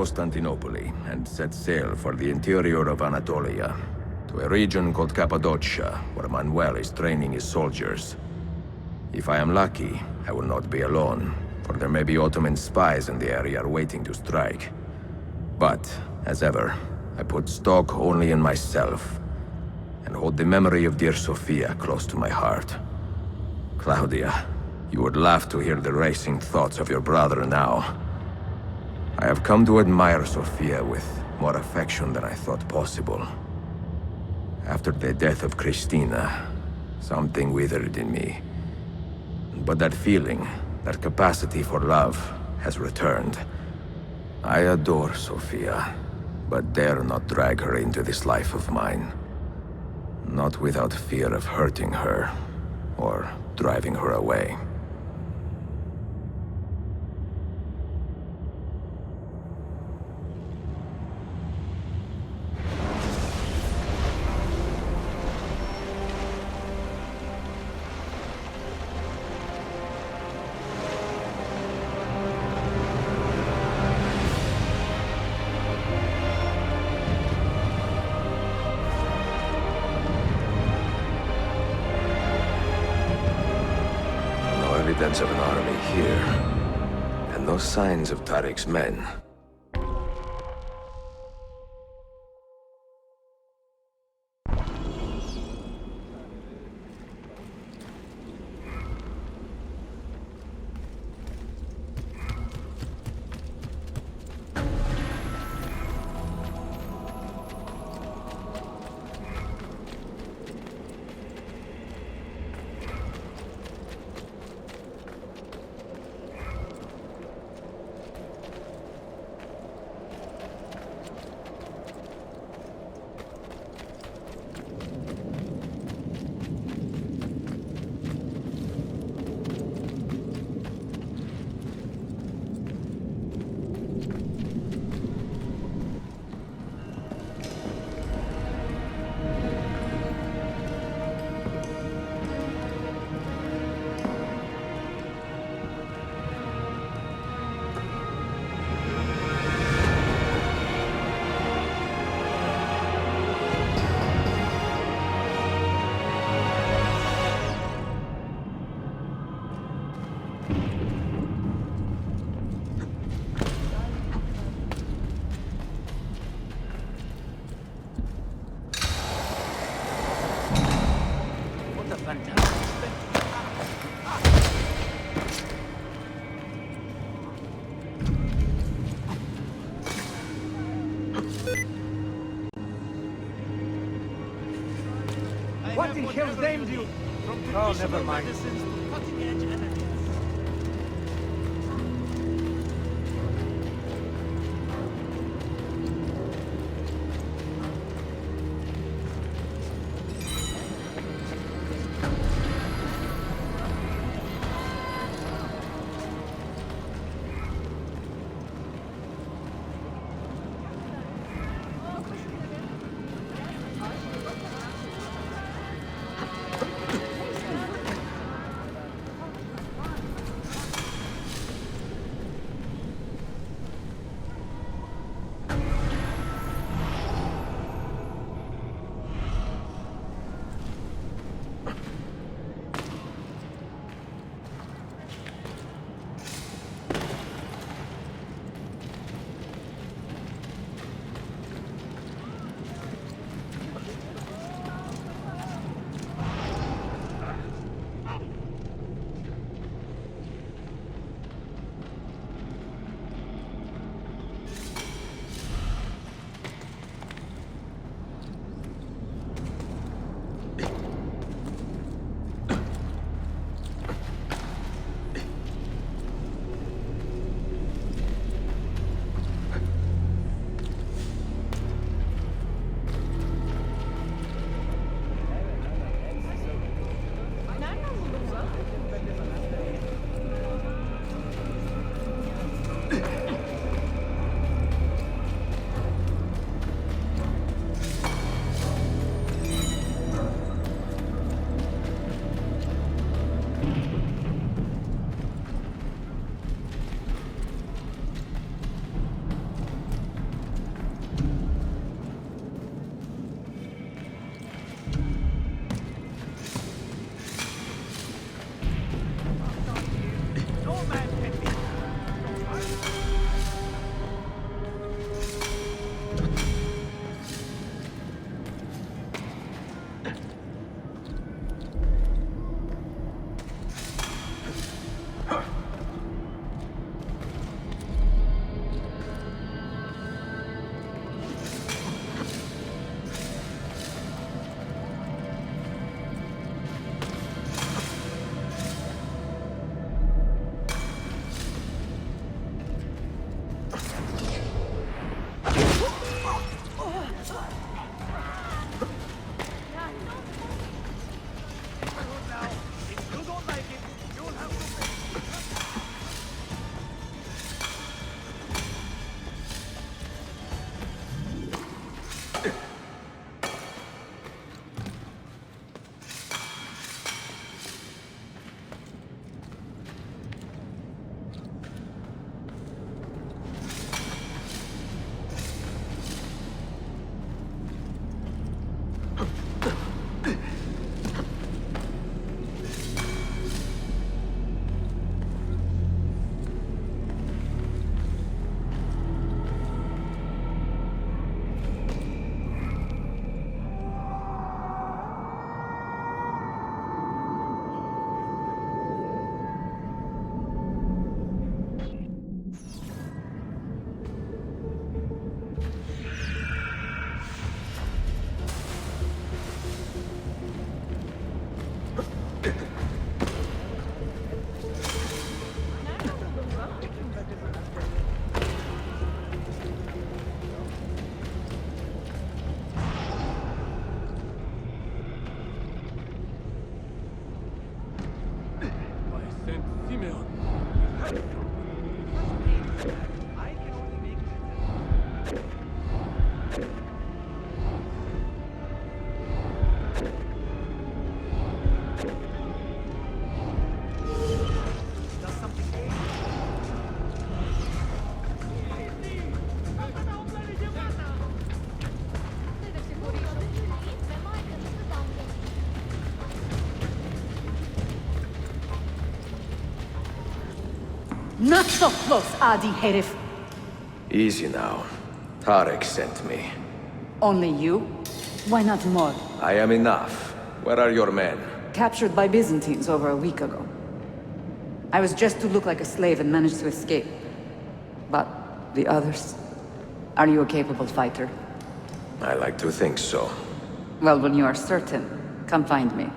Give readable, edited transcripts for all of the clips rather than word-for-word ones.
Constantinople and set sail for the interior of Anatolia, to a region called Cappadocia, where Manuel is training his soldiers. If I am lucky, I will not be alone, for there may be Ottoman spies in the area waiting to strike. But, as ever, I put stock only in myself, and hold the memory of dear Sophia close to my heart. Claudia, you would laugh to hear the racing thoughts of your brother now. I have come to admire Sophia with more affection than I thought possible. After the death of Christina, something withered in me. But that feeling, that capacity for love, has returned. I adore Sophia, but dare not drag her into this life of mine. Not without fear of hurting her, or driving her away. Evidence of an army here, and no signs of Tariq's men. What in hell's name do you? Oh, never mind. Not so close, Adi Herif. Easy now. Tarek sent me. Only you? Why not more? I am enough. Where are your men? Captured by Byzantines over a week ago. I was just to look like a slave and managed to escape. But the others? Are you a capable fighter? I like to think so. Well, when you are certain, come find me.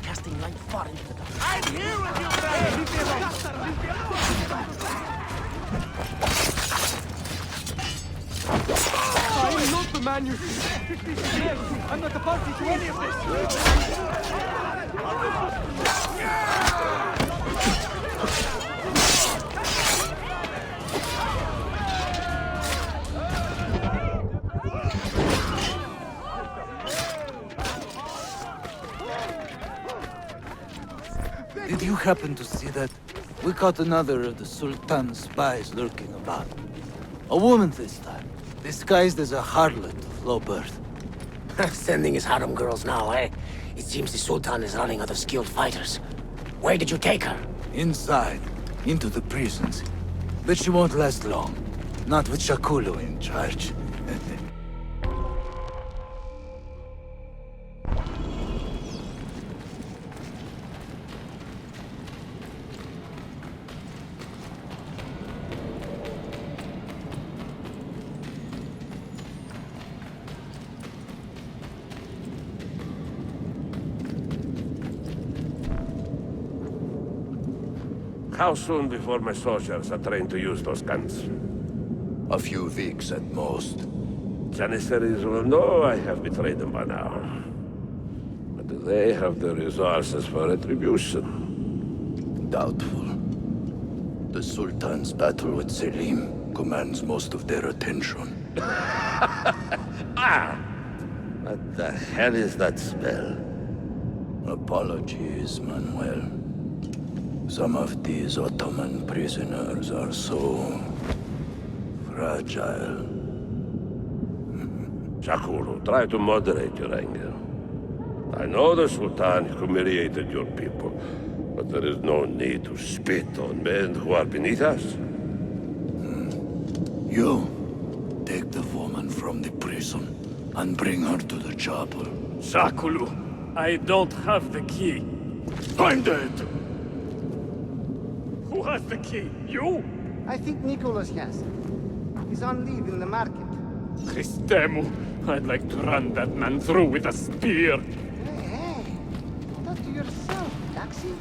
Casting light far into the dark. I'm here with you, Brad! Leave me alone! I'm not the man you think. I'm not a party to any of this! Did you happen to see that? We caught another of the Sultan's spies lurking about. A woman this time, disguised as a harlot of low birth. Sending his harem girls now, eh? It seems the Sultan is running out of skilled fighters. Where did you take her? Inside, into the prisons. But she won't last long. Not with Shakulu in charge. How soon before my soldiers are trained to use those guns? A few weeks at most. Janissaries will know I have betrayed them by now. But do they have the resources for retribution? Doubtful. The Sultan's battle with Selim commands most of their attention. What the hell is that spell? Apologies, Manuel. Some of these Ottoman prisoners are so fragile. Shakulu, try to moderate your anger. I know the Sultan humiliated your people, but there is no need to spit on men who are beneath us. You, take the woman from the prison and bring her to the chapel. Shakulu, I don't have the key. Find it! Who has the key? You? I think Nicholas has. He's on leave in the market. Christemu, I'd like to run that man through with a spear. Hey, talk to yourself, Taxi.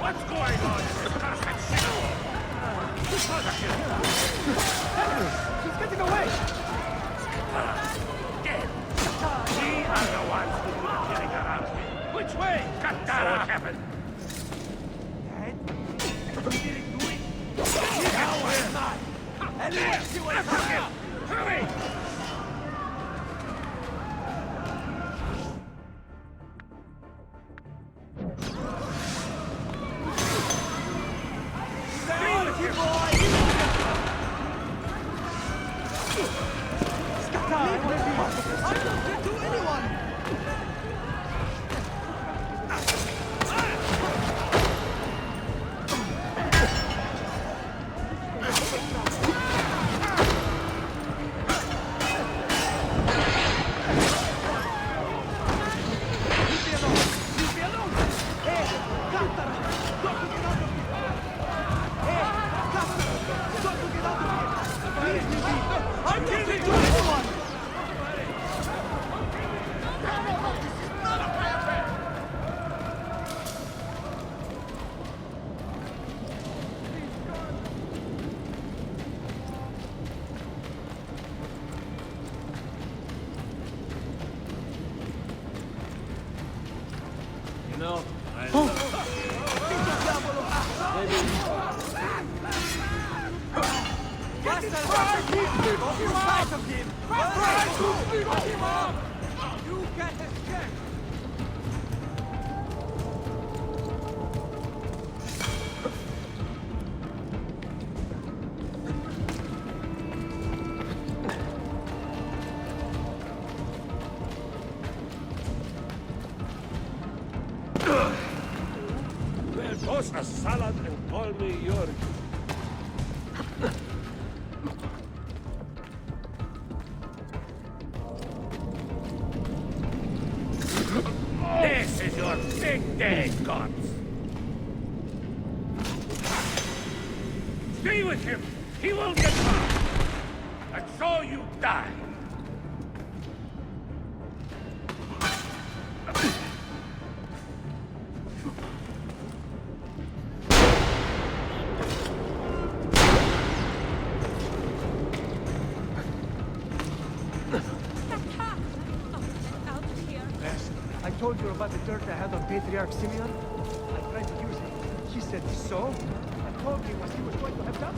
What's going on in this cursed city? She's getting away! Dead. We are the ones who will be getting around here. Which way? Cut down what happened. Dad? You didn't do it? Now we're not! And let's see what's happening! Hurry! Stay with you, boy! Scatter! I don't get to anyone! Leave me alone! Hey, Scatter! Got to get out of here! Hey, Scatter! Got to get out of here! Leave me be! I don't get to anyone! You know, You can't escape! Well, toss a salad and call me your... This is your big day, gods! Stay with him! He won't get far! And so you die! I told you about the dirt I had on Patriarch Simeon. I tried to use it. He said, so? I told him what he was going to have done.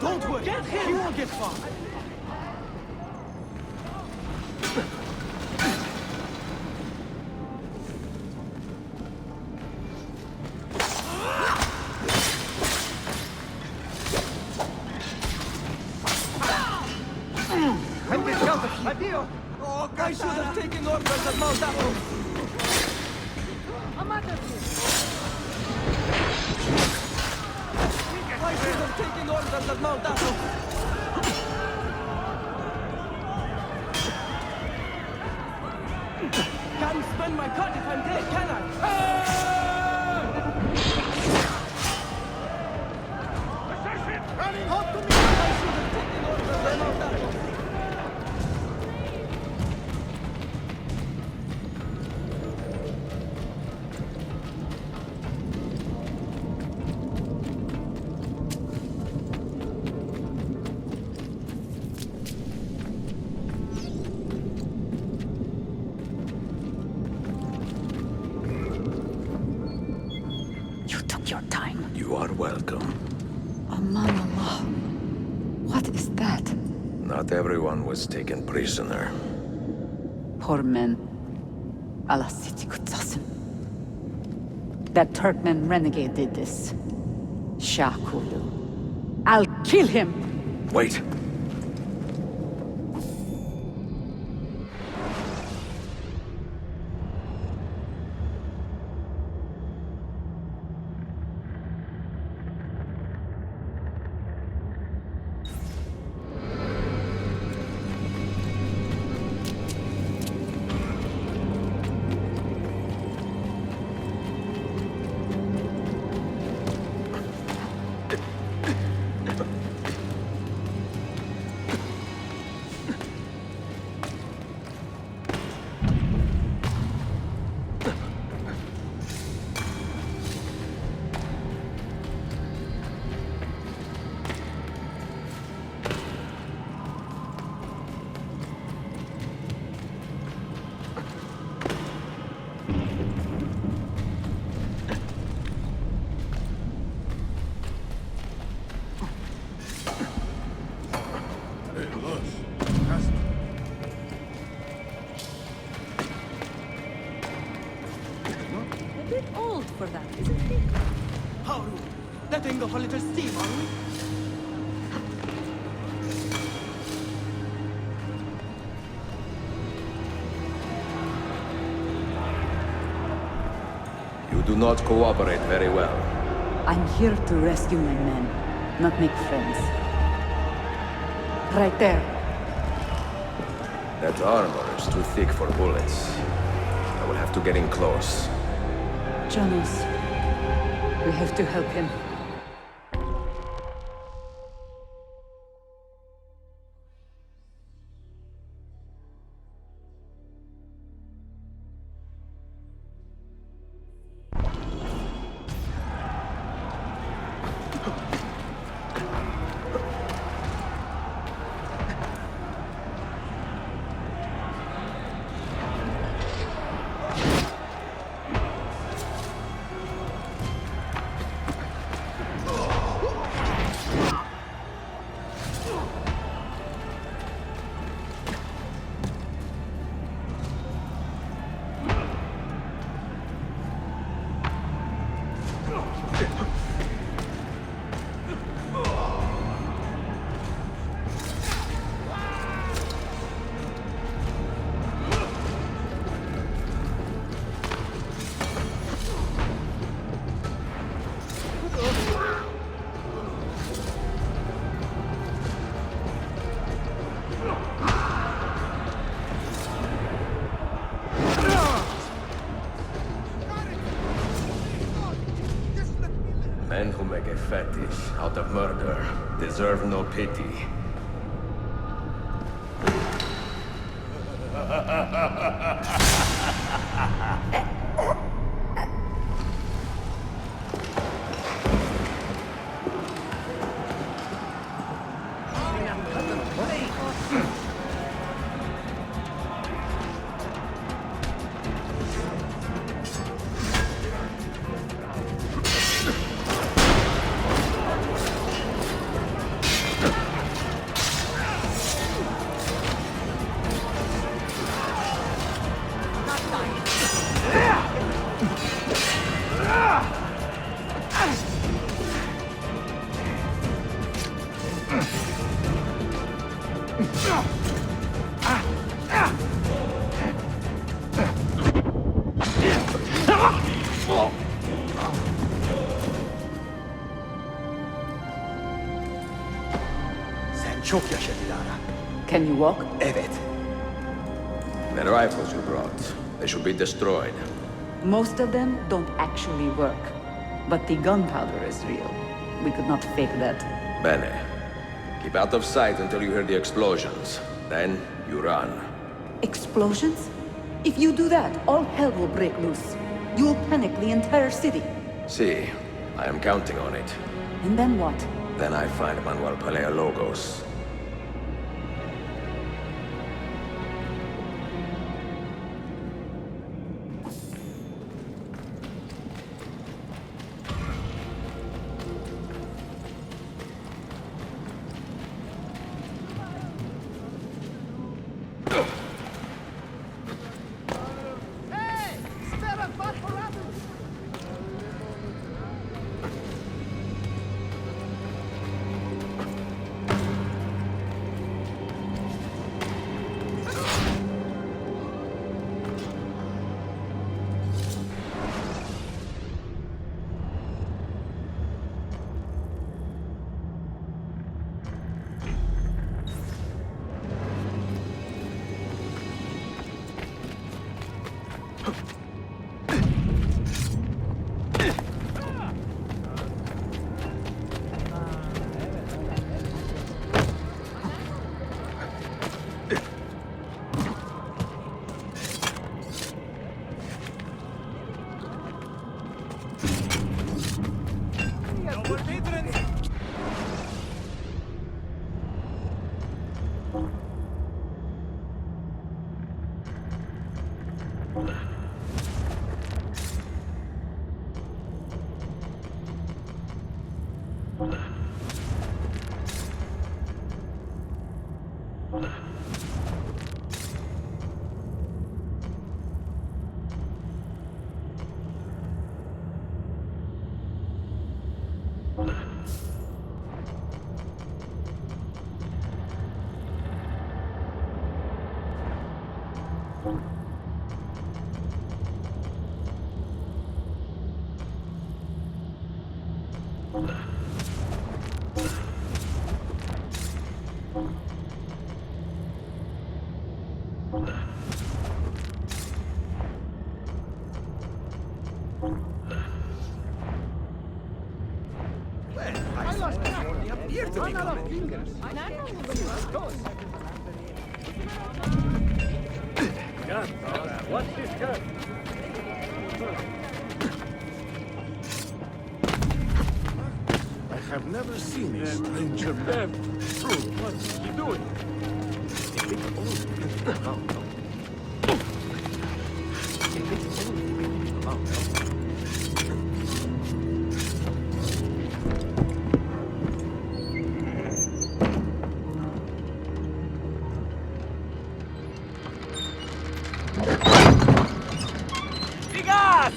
Don't worry, he won't get far. I'm getting out of here. Addio. Oh, I should have taken orders at Mount Apple. I'm out of here. I should have taken orders at Mount Apple. Can't spend my card if I'm dead, can I? Talk to me! I should have taken orders at Mount Apple. Not everyone was taken prisoner. Poor men. Allah siti kutsasin. That Turkmen renegade did this. Shah Kulu. I'll kill him! Wait! A bit old for that, isn't it? Haru, letting off a little steam, are we? You do not cooperate very well. I'm here to rescue my men, not make friends. Right there. That armor is too thick for bullets. I will have to get in close. Jonas, we have to help him. Men who make a fetish out of murder deserve no pity. Sen çok yaşa Dilara. Can you walk? Evet. The rifles you brought, they should be destroyed. Most of them don't actually work. But the gunpowder is real. We could not fake that. Bene. Keep out of sight until you hear the explosions. Then, you run. Explosions? If you do that, all hell will break loose. You'll panic the entire city. See, I am counting on it. And then what? Then I find Manuel Paleologos. What's this gun? I have never seen a stranger man. What's he doing? If it's only been around, no? If it's only been around, no?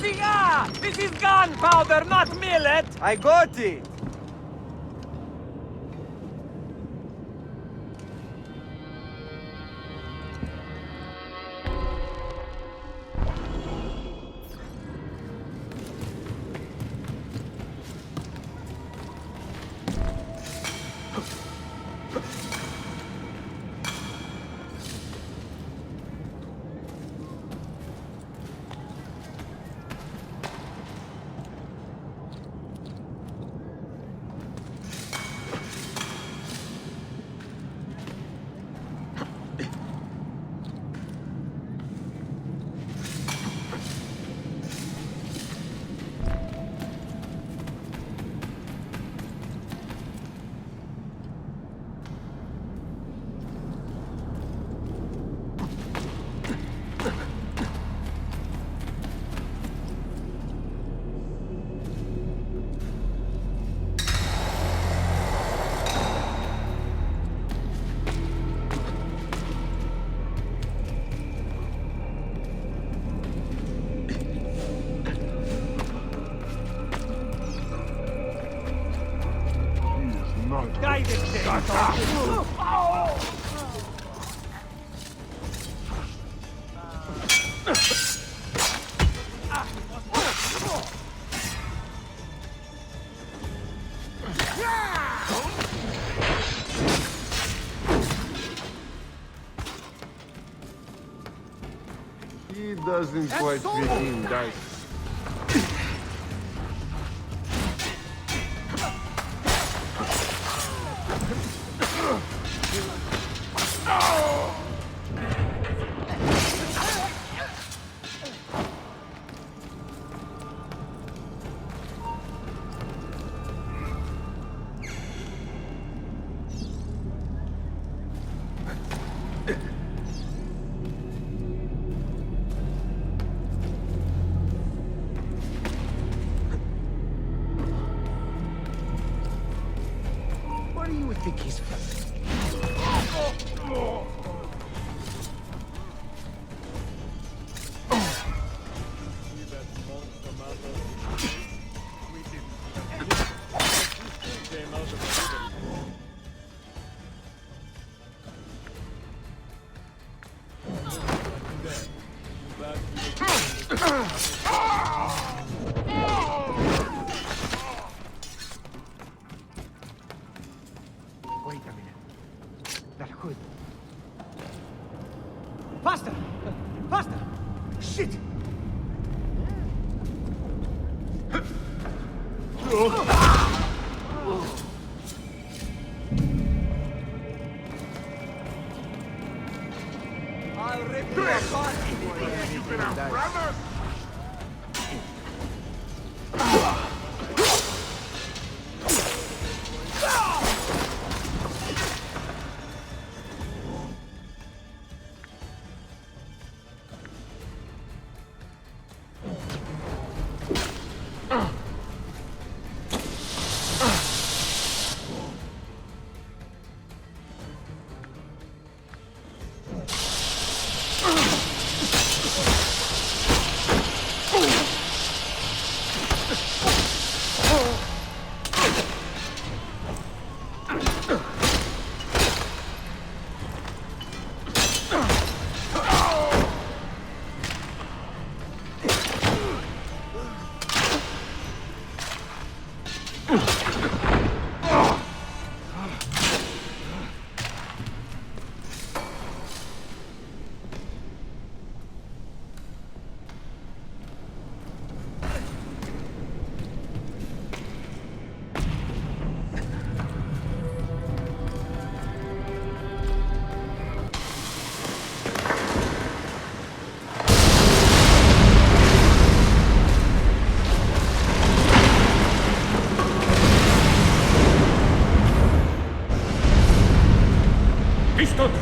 Siga! This is gunpowder, not millet! I got it! He doesn't quite fit in, does he? Where do you think he's from? Wait a minute. That hood. Faster! Faster! Shit! I'll rip you apart before you can outrun us!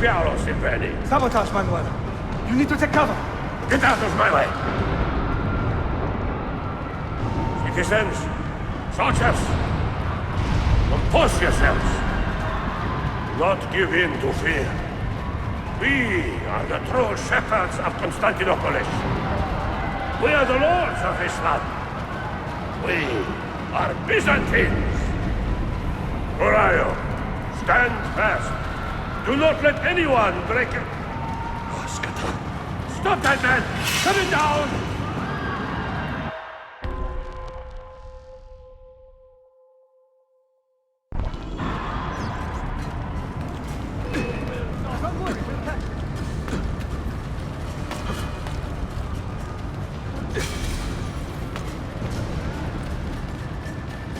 fialo, Silveni! Sabotage, Manuel. You need to take cover. Get out of my way! Citizens, soldiers, compose yourselves. Do not give in to fear. We are the true shepherds of Constantinople. We are the lords of this land. We are Byzantines. Urayo, stand fast. Do not let anyone break it. Stop that man! Coming down!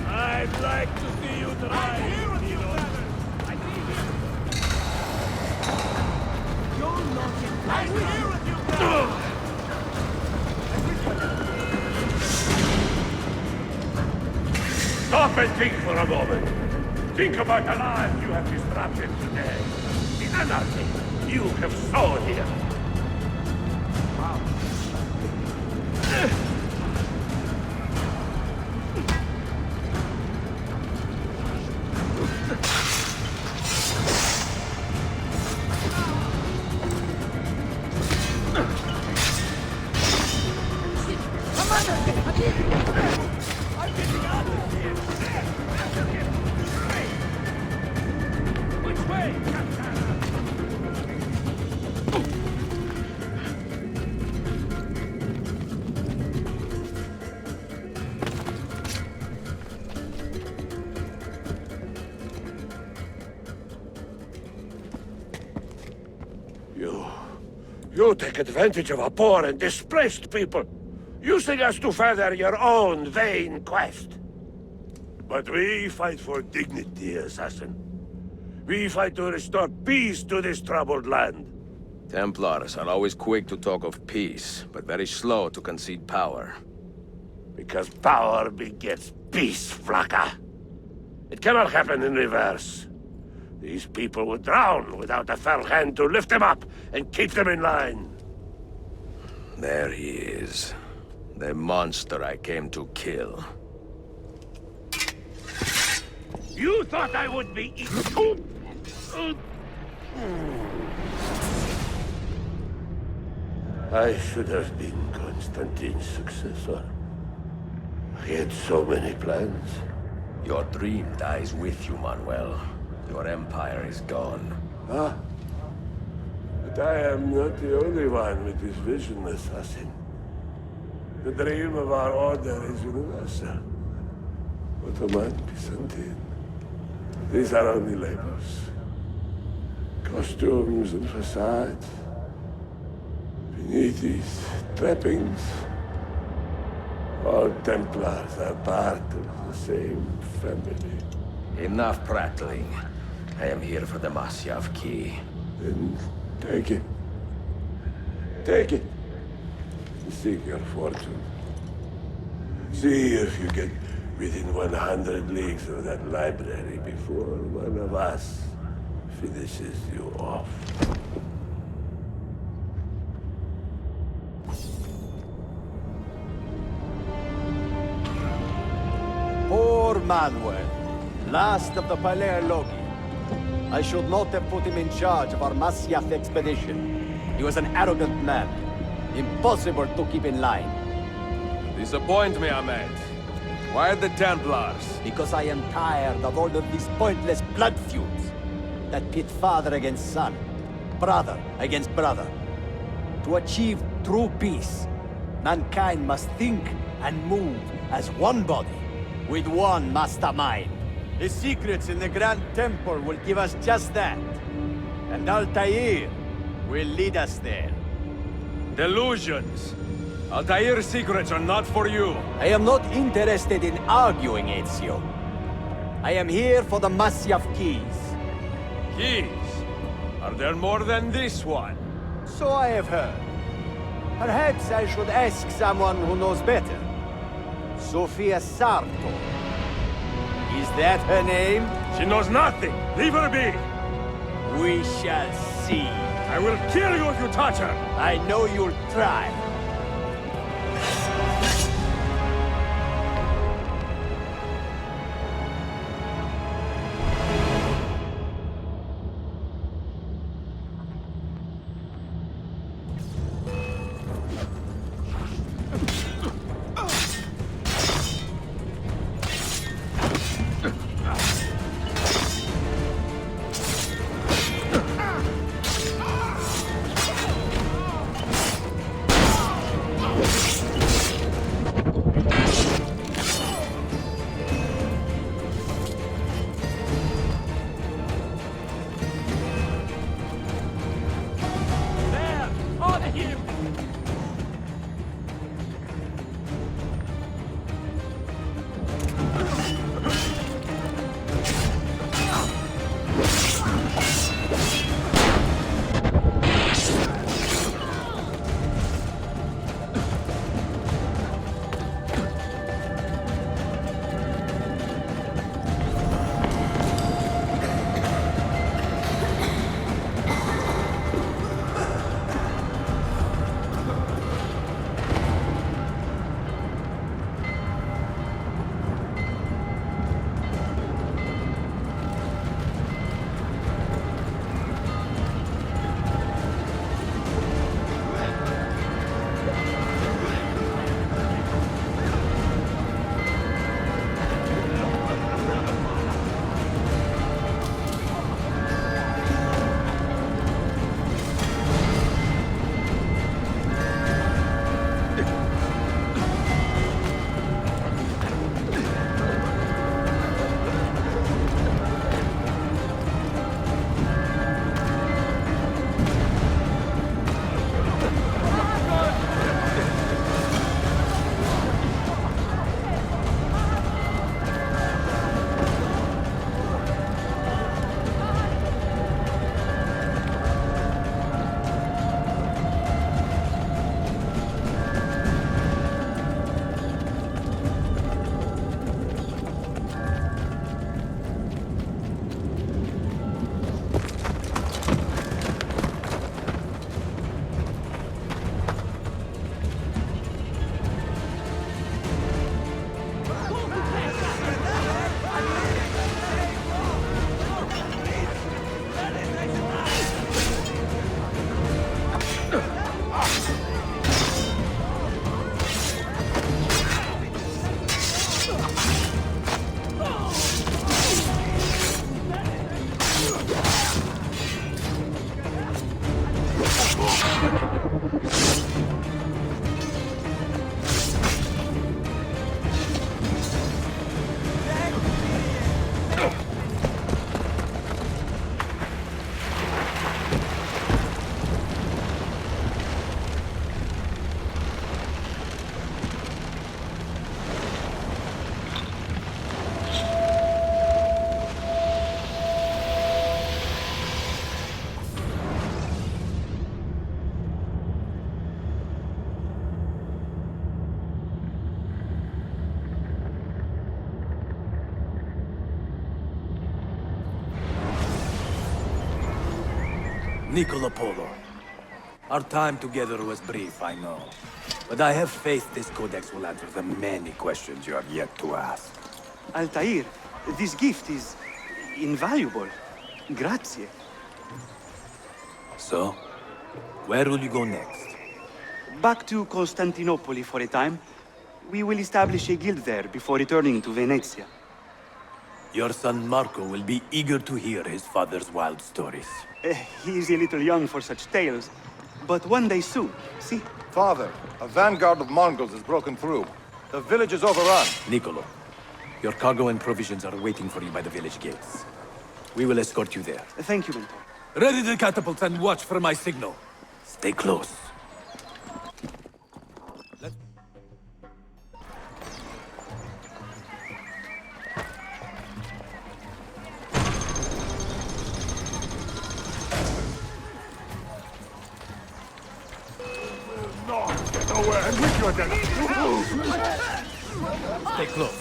I'd like to see you try. Stop and think for a moment. Think about the lives you have disrupted today. The anarchy you have sown here. You take advantage of our poor and displaced people, using us to further your own vain quest. But we fight for dignity, assassin. We fight to restore peace to this troubled land. Templars are always quick to talk of peace, but very slow to concede power. Because power begets peace, Flaka. It cannot happen in reverse. These people would drown without a fell hand to lift them up and keep them in line. There he is. The monster I came to kill. You thought I would be eaten? I should have been Constantine's successor. He had so many plans. Your dream dies with you, Manuel. Your empire is gone. Ah. But I am not the only one with this vision, assassin. The dream of our order is universal. Ottoman, Byzantine. These are only labels. Costumes and facades. Beneath these trappings, all Templars are part of the same family. Enough prattling. I am here for the Masyav key. Then take it. Take it. Seek your fortune. See if you get within 100 leagues of that library before one of us finishes you off. Poor Manuel, last of the Paleologi. I should not have put him in charge of our Masyath expedition. He was an arrogant man. Impossible to keep in line. Disappoint me, Ahmed. Why the Templars? Because I am tired of all of these pointless blood feuds that pit father against son, brother against brother. To achieve true peace, mankind must think and move as one body, with one mastermind. The secrets in the Grand Temple will give us just that. And Altair will lead us there. Delusions. Altair's secrets are not for you. I am not interested in arguing, Ezio. I am here for the Masyav keys. Keys? Are there more than this one? So I have heard. Perhaps I should ask someone who knows better. Sofia Sarto. Is that her name? She knows nothing. Leave her be. We shall see. see. I will kill you if you touch her! I know you'll try. Niccolo Polo. Our time together was brief, I know. But I have faith this codex will answer the many questions you have yet to ask. Altair, this gift is invaluable. Grazie. So, where will you go next? Back to Constantinople for a time. We will establish a guild there before returning to Venezia. Your son Marco will be eager to hear his father's wild stories. He is a little young for such tales, but one day soon, see? Father, a vanguard of Mongols has broken through. The village is overrun. Niccolo, your cargo and provisions are waiting for you by the village gates. We will escort you there. Thank you, Mentor. Ready the catapults and watch for my signal. Stay close. No! Get away! I'm with you again! Stay close.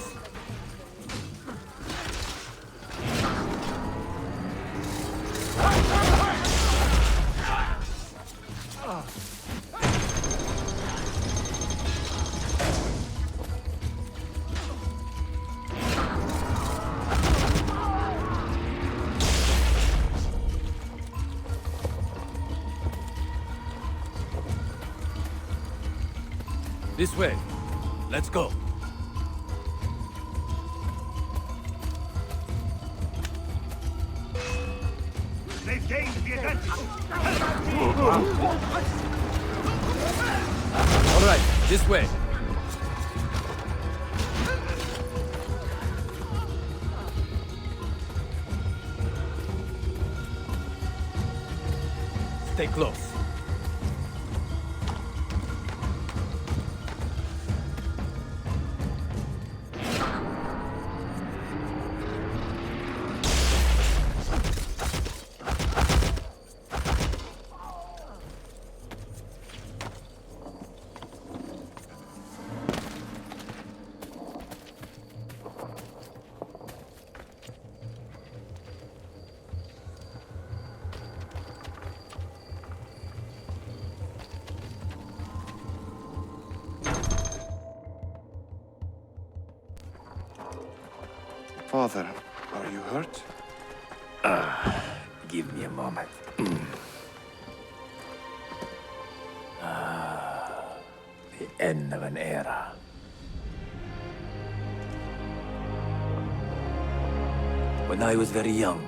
This way. Let's go. They've gained the advantage. All right, this way. Stay close. Father, are you hurt? Give me a moment. The end of an era. When I was very young,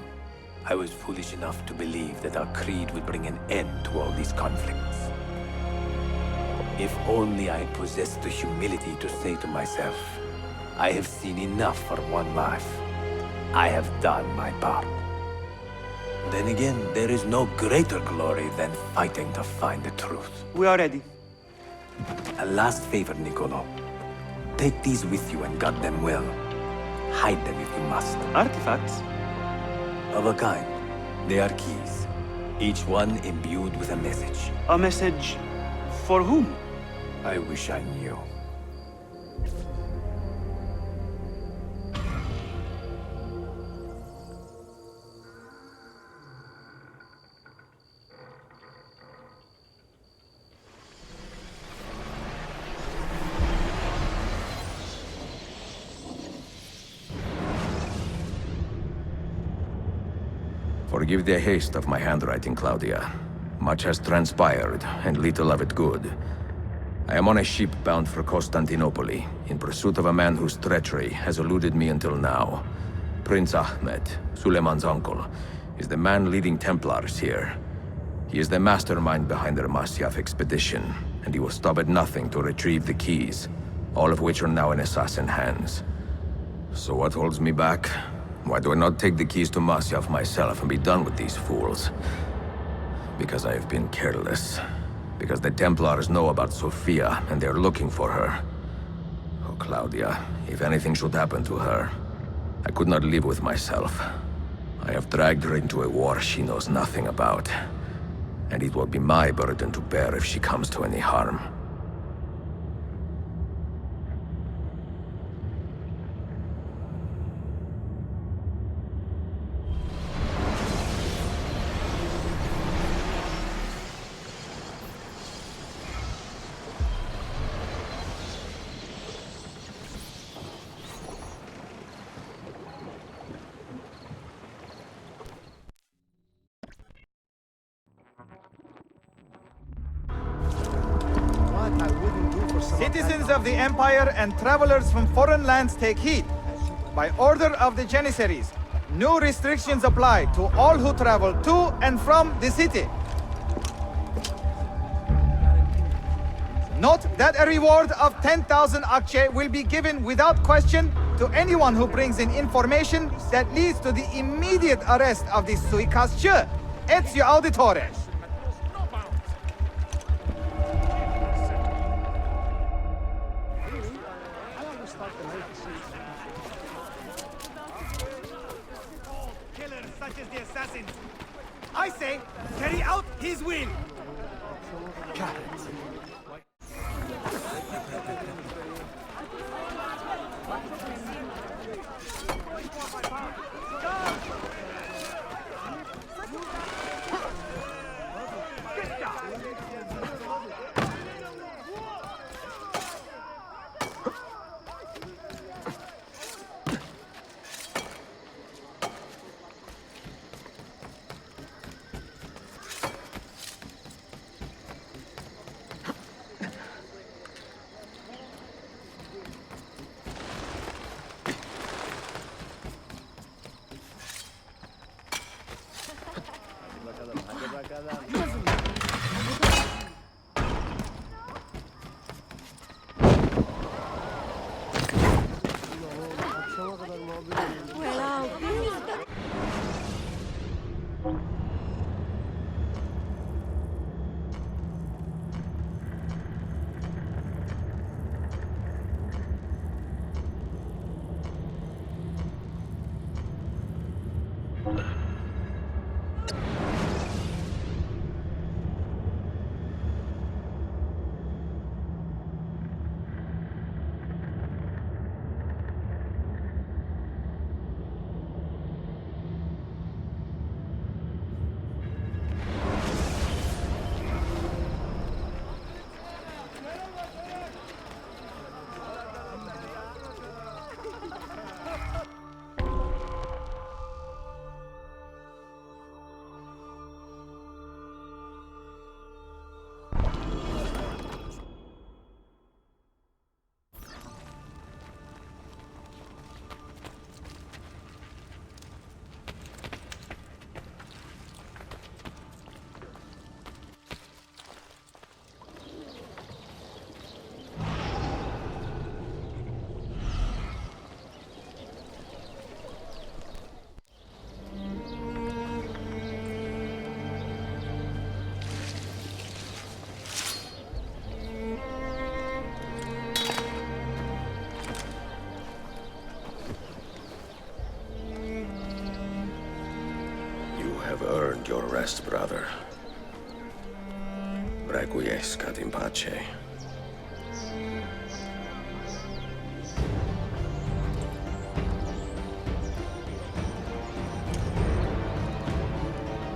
I was foolish enough to believe that our creed would bring an end to all these conflicts. If only I possessed the humility to say to myself, I have seen enough for one life. I have done my part. Then again, there is no greater glory than fighting to find the truth. We are ready. A last favor, Niccolo. Take these with you and guard them well. Hide them if you must. Artifacts? Of a kind. They are keys. Each one imbued with a message. A message for whom? I wish I knew. Forgive the haste of my handwriting, Claudia. Much has transpired, and little of it good. I am on a ship bound for Constantinople, in pursuit of a man whose treachery has eluded me until now. Prince Ahmed, Suleiman's uncle, is the man leading Templars here. He is the mastermind behind their Masyaf expedition, and he will stop at nothing to retrieve the keys, all of which are now in assassin hands. So what holds me back? Why do I not take the keys to Masyaf myself and be done with these fools? Because I have been careless. Because the Templars know about Sophia, and they're looking for her. Oh, Claudia, if anything should happen to her, I could not live with myself. I have dragged her into a war she knows nothing about. And it will be my burden to bear if she comes to any harm. Citizens of the Empire and travelers from foreign lands take heed. By order of the Janissaries, new restrictions apply to all who travel to and from the city. Note that a reward of 10,000 akçe will be given without question to anyone who brings in information that leads to the immediate arrest of the suikastçı, Ezio Auditore. Killers such as the assassins. I say, carry out his will. earned your rest, brother. Requiescat in pace.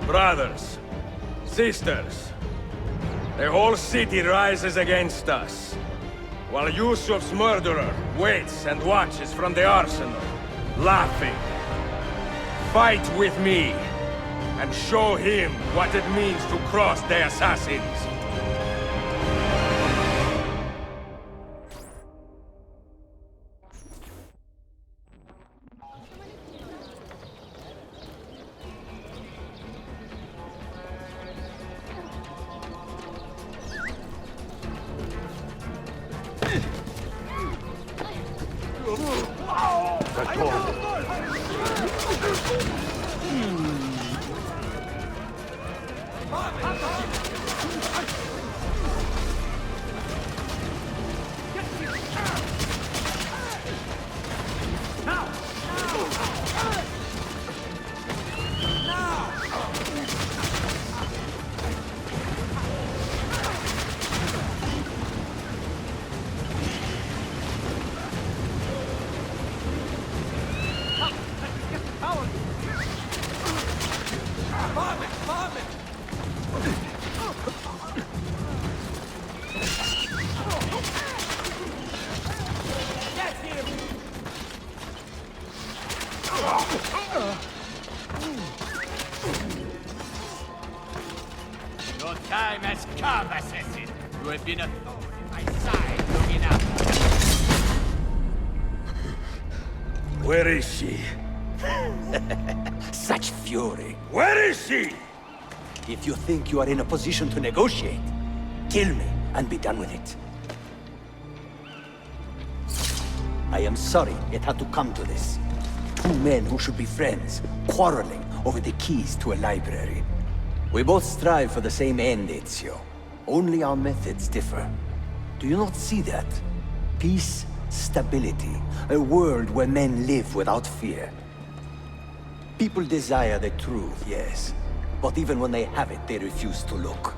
Brothers, sisters, the whole city rises against us, while Yusuf's murderer waits and watches from the arsenal, laughing. Fight with me, and show him what it means to cross the assassins. Your time has come, assassin. You have been a thorn in my side long enough. Where is she? Such fury. Where is she? If you think you are in a position to negotiate, kill me and be done with it. I am sorry it had to come to this. Two men who should be friends, quarreling over the keys to a library. We both strive for the same end, Ezio. Only our methods differ. Do you not see that? Peace, stability, a world where men live without fear. People desire the truth, yes. But even when they have it, they refuse to look.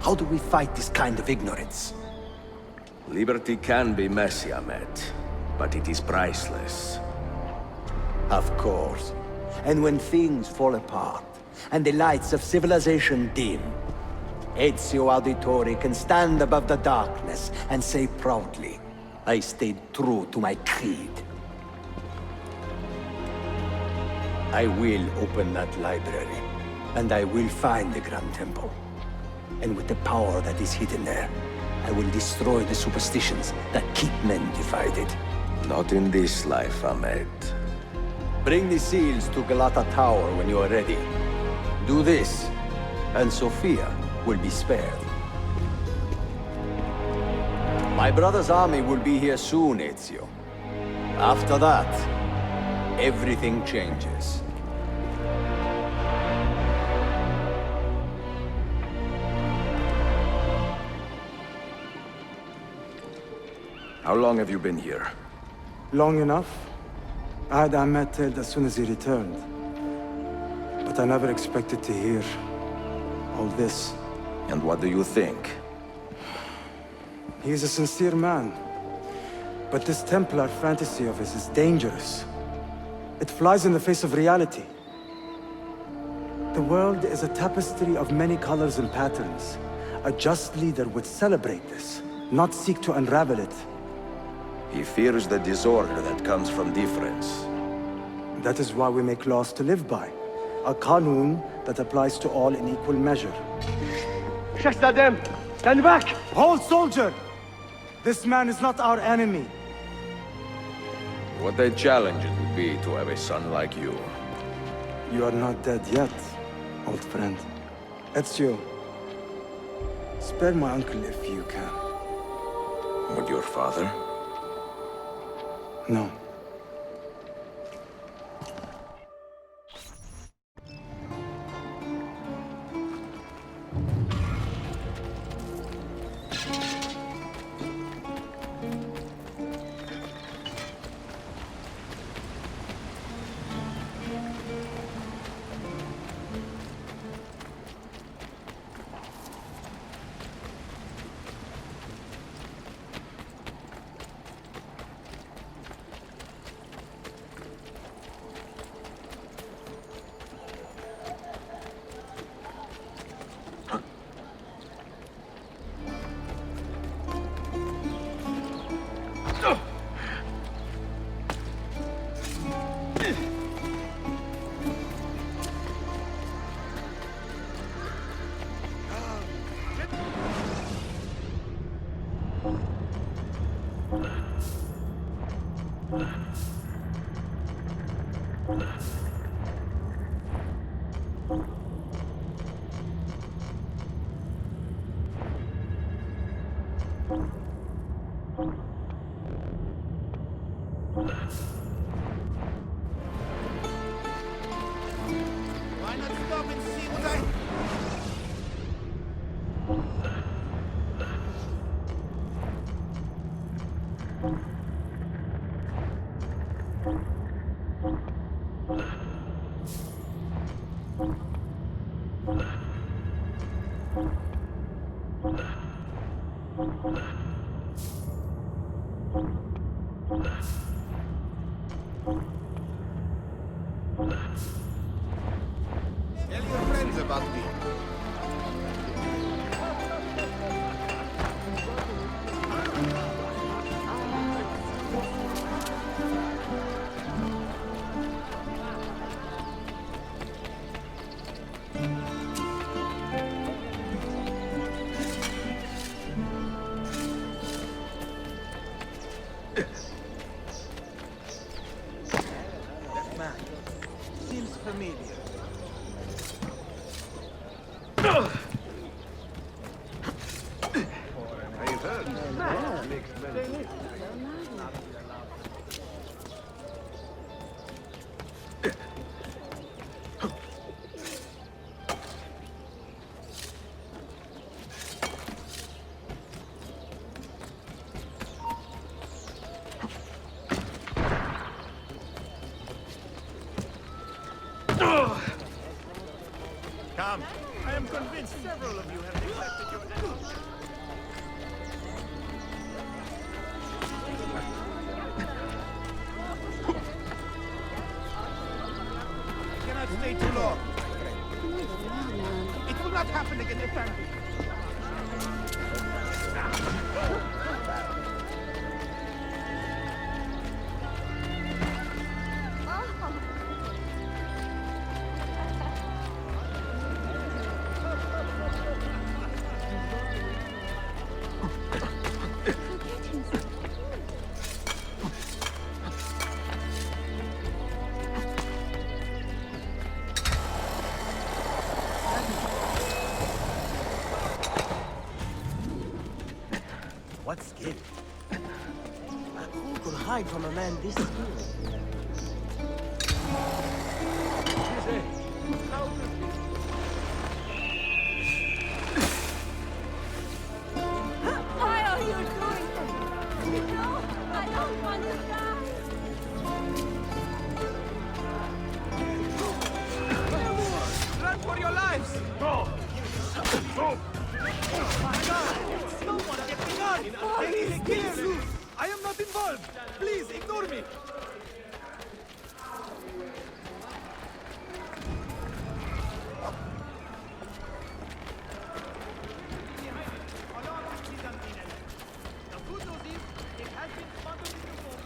How do we fight this kind of ignorance? Liberty can be messy, Ahmed, but it is priceless. Of course. And when things fall apart, and the lights of civilization dim, Ezio Auditore can stand above the darkness and say proudly, I stayed true to my creed. I will open that library, and I will find the Grand Temple. And with the power that is hidden there, I will destroy the superstitions that keep men divided. Not in this life, Ahmed. Bring the seals to Galata Tower when you are ready. Do this, and Sophia will be spared. My brother's army will be here soon, Ezio. After that, everything changes. How long have you been here? Long enough. I had Ahmed killed as soon as he returned. But I never expected to hear all this. And what do you think? He is a sincere man. But this Templar fantasy of his is dangerous. It flies in the face of reality. The world is a tapestry of many colors and patterns. A just leader would celebrate this, not seek to unravel it. He fears the disorder that comes from difference. That is why we make laws to live by. A qanun that applies to all in equal measure. Shahzadem, stand back! Hold, soldier! This man is not our enemy. What a challenge it would be to have a son like you. You are not dead yet, old friend. Ezio, spare my uncle if you can. Would your father? No. Why not stop and see what I... Tell your friends about me. That man seems familiar. I've heard mixed messages. Come. I am convinced several of you have neglected your duties. I cannot stay too long, my friend. It will not happen again, Effendi. What skill? Who could hide from a man this skilled? Why are you doing this? You know, I don't want to die. Run for your lives! My God! Someone get me gun! Please, I am not involved! Please, ignore me! The good news is, it has been smuggled into the room.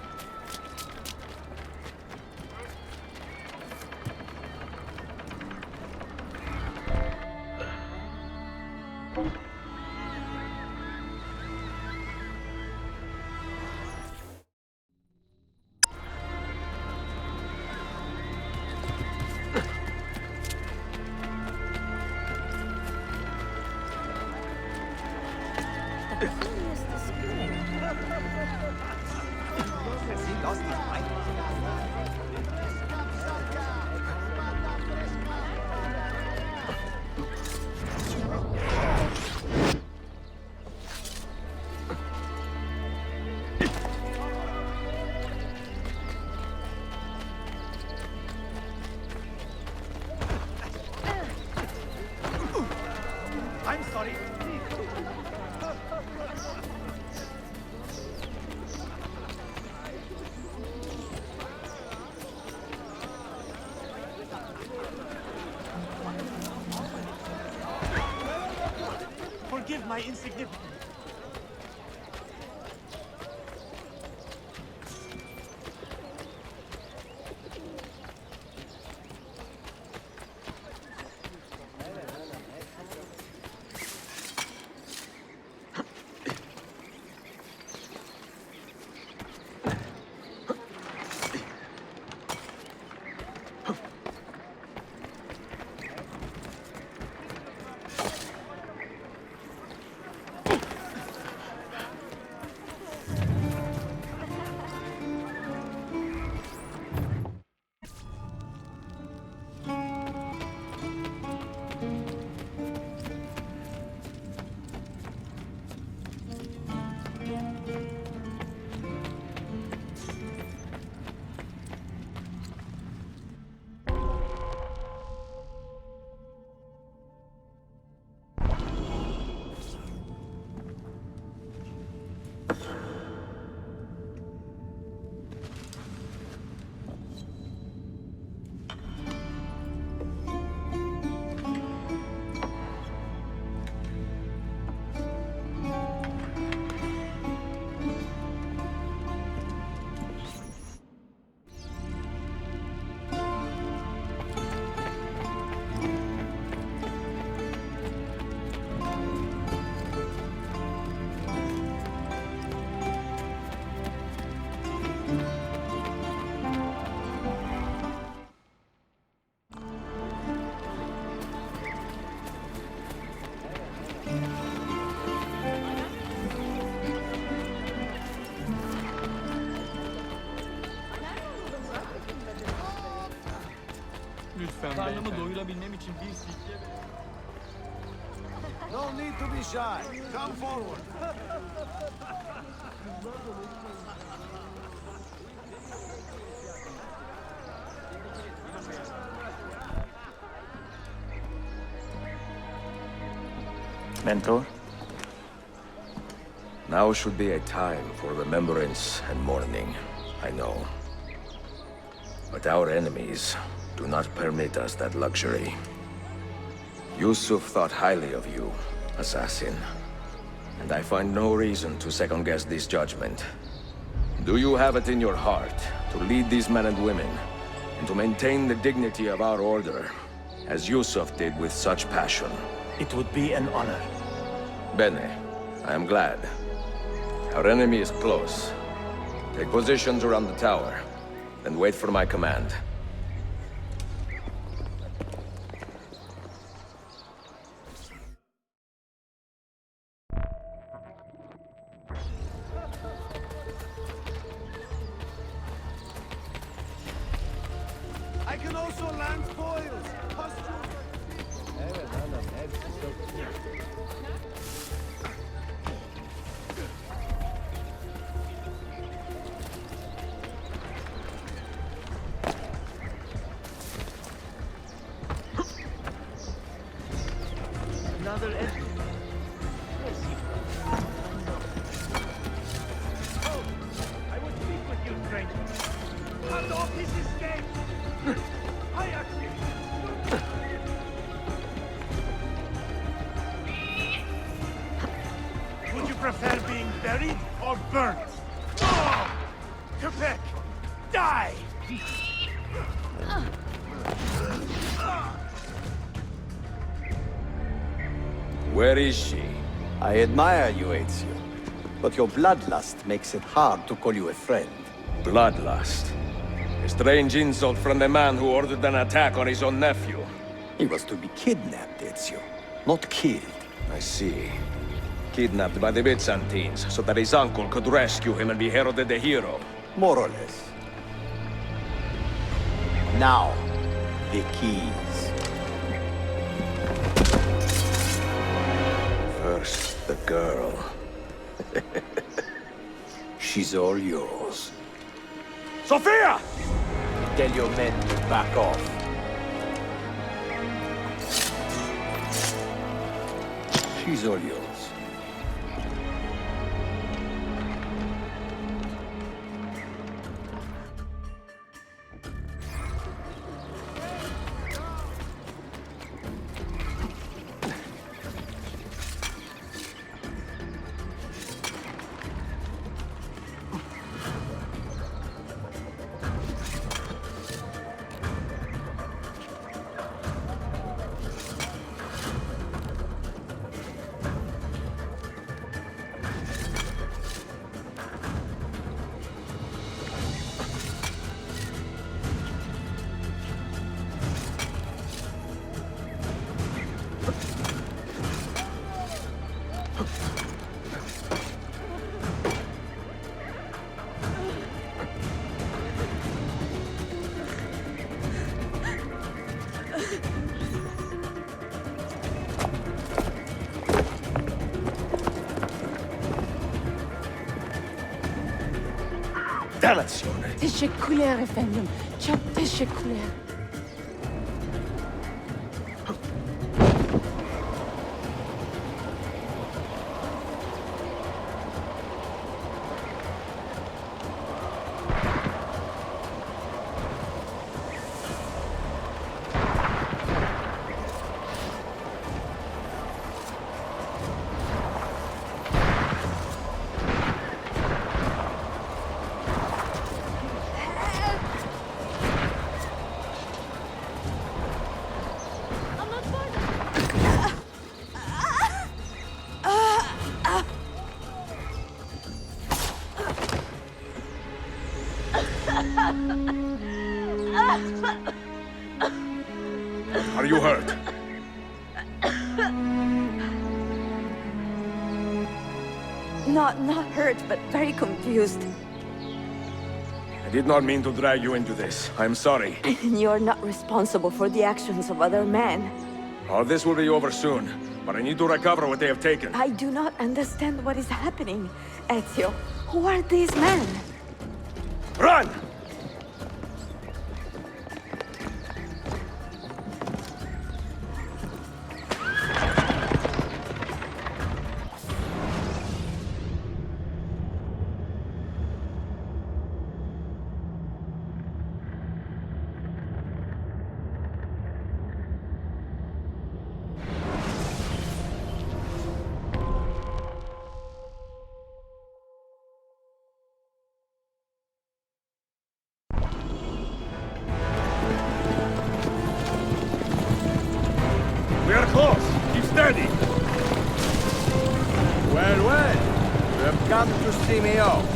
Has he lost his mind? I'm sorry. Forgive my insignificance. karnımı doyurabilmem için bir sikke... No need to be shy. Come forward. Mentor? Now should be a time for remembrance and mourning, I know. But our enemies do not permit us that luxury. Yusuf thought highly of you, assassin. And I find no reason to second-guess this judgment. Do you have it in your heart to lead these men and women, and to maintain the dignity of our order, as Yusuf did with such passion? It would be an honor. Bene, I am glad. Our enemy is close. Take positions around the tower, and wait for my command. I can also land spoils. Another enemy. Oh, I will speak with you, stranger. Cut off his escape! I actually... Would you prefer being buried or burnt? Oh! Quebec! Die! Where is she? I admire you, Ezio. But your bloodlust makes it hard to call you a friend. Bloodlust. A strange insult from the man who ordered an attack on his own nephew. He was to be kidnapped, Ezio, not killed. I see. Kidnapped by the Byzantines, so that his uncle could rescue him and be heralded a hero. More or less. Now, the keys. First, the girl. She's all yours. Sophia! Tell your men to back off. She's all yours. Dannazione! Teşekkürler efendim. Çok teşekkürler. Are you hurt? Not hurt, but very confused. I did not mean to drag you into this. I'm sorry. You're not responsible for the actions of other men. All this will be over soon, but I need to recover what they have taken. I do not understand what is happening. Ezio, who are these men? Run! We are close. Keep steady. Well, well. You have come to see me off.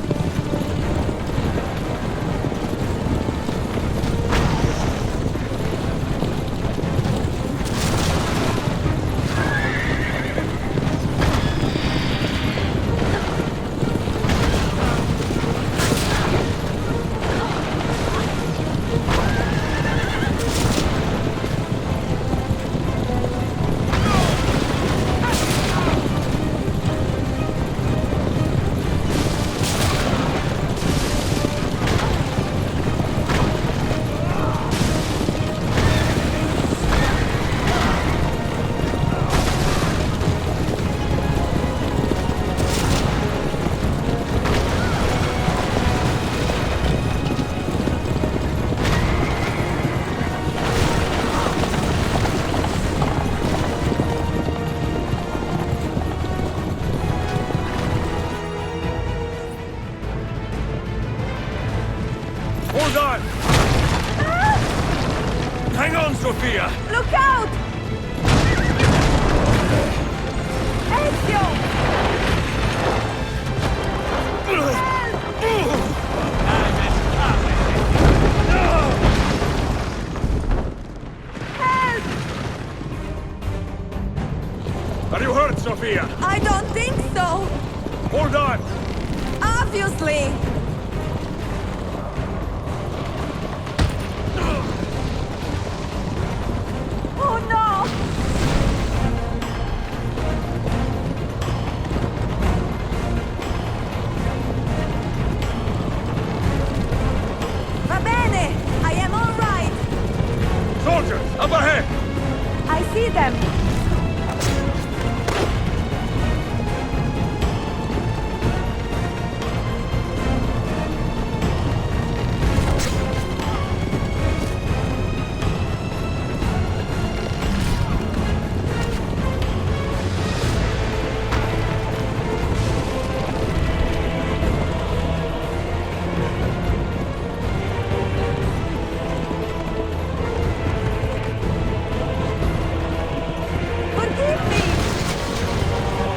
Hold on! Hang on, Sophia! Look out! Ezio! Help! Are you hurt, Sophia? I don't think so! Hold on! Obviously! Oh no! Va bene! I am all right! Soldiers, up ahead! I see them!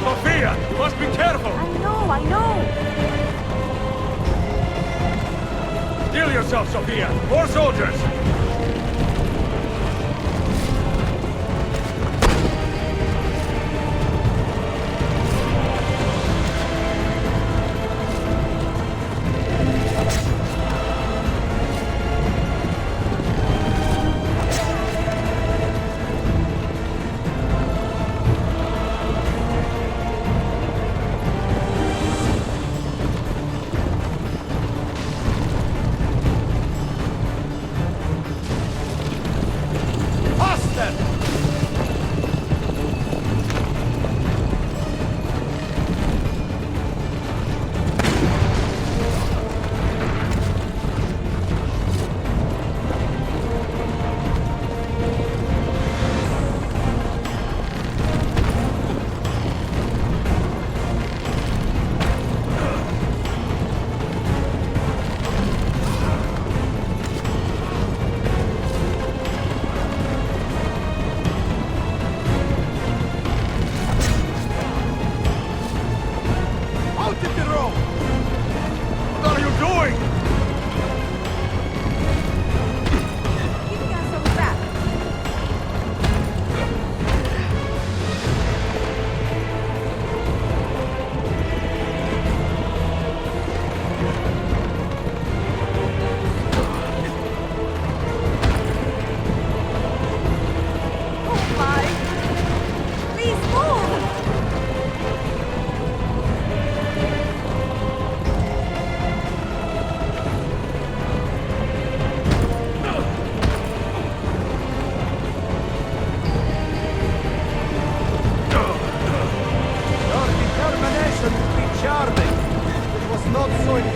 Sophia, you must be careful! I know! Steel yourself, Sophia! More soldiers!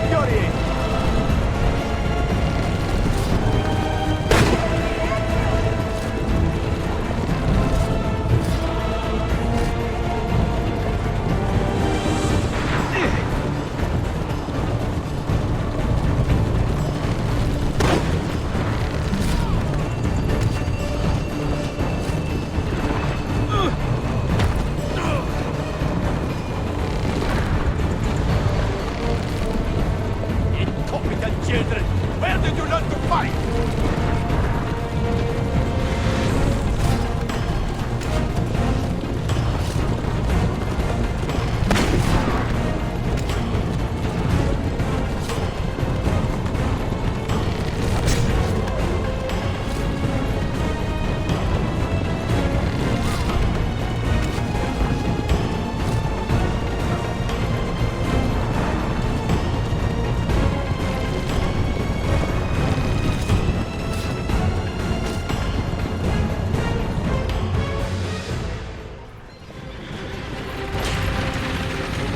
infuriate! Children, where did you learn to fight?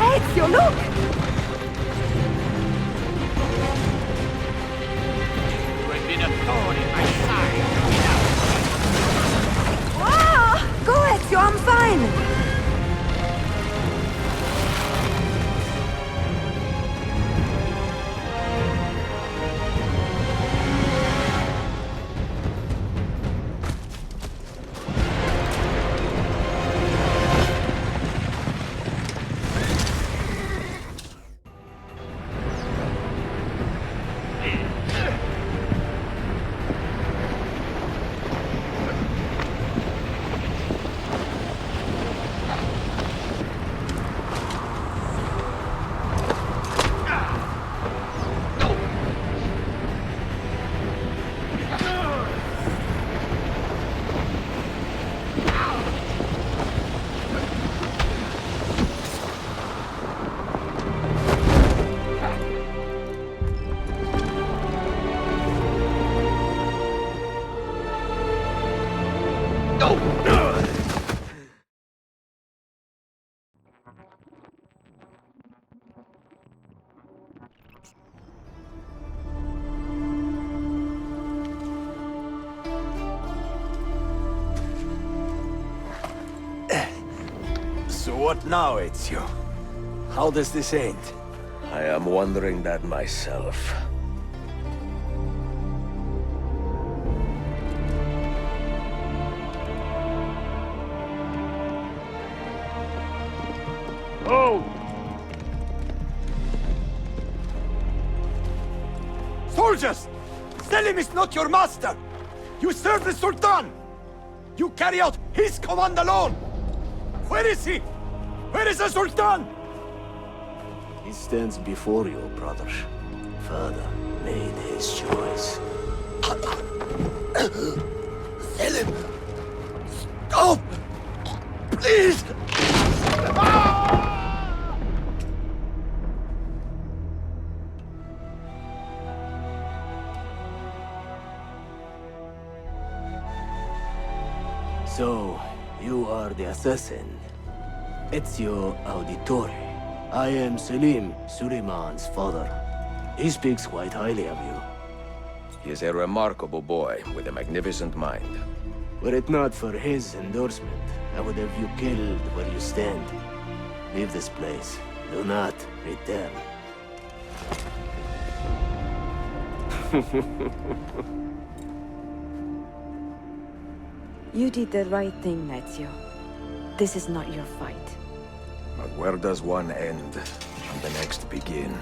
Ezio, look! You have been a thorn in my side. Ah! Go, Ezio, I'm fine! So what now, Ezio? How does this end? I am wondering that myself. Oh! Soldiers! Selim is not your master! You serve the Sultan! You carry out his command alone! Where is he? Where is the Sultan? He stands before you, brother. Father made his choice. Selim! Stop! Please! So, you are the assassin. Ezio Auditore. I am Selim, Suleiman's father. He speaks quite highly of you. He is a remarkable boy with a magnificent mind. Were it not for his endorsement, I would have you killed where you stand. Leave this place. Do not return. You did the right thing, Ezio. This is not your fight. But where does one end and the next begin?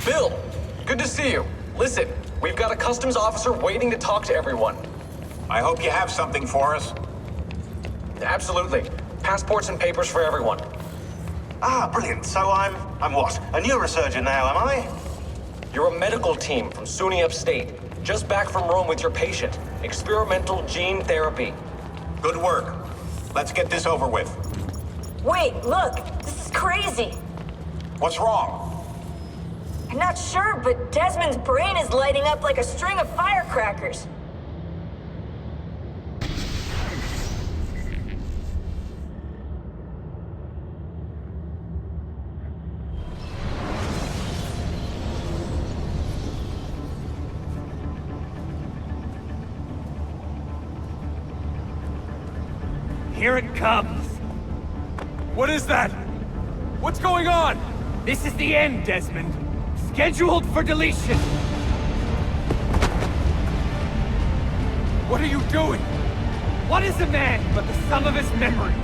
Bill, good to see you. Listen, we've got a customs officer waiting to talk to everyone. I hope you have something for us. Absolutely. Passports and papers for everyone. Ah, brilliant. So I'm what? A neurosurgeon now, am I? You're a medical team from SUNY Upstate. Just back from Rome with your patient. Experimental gene therapy. Good work. Let's get this over with. Wait, look! This is crazy! What's wrong? I'm not sure, but Desmond's brain is lighting up like a string of firecrackers. Here it comes! What is that? What's going on? This is the end, Desmond. Scheduled for deletion. What are you doing? What is a man but the sum of his memories?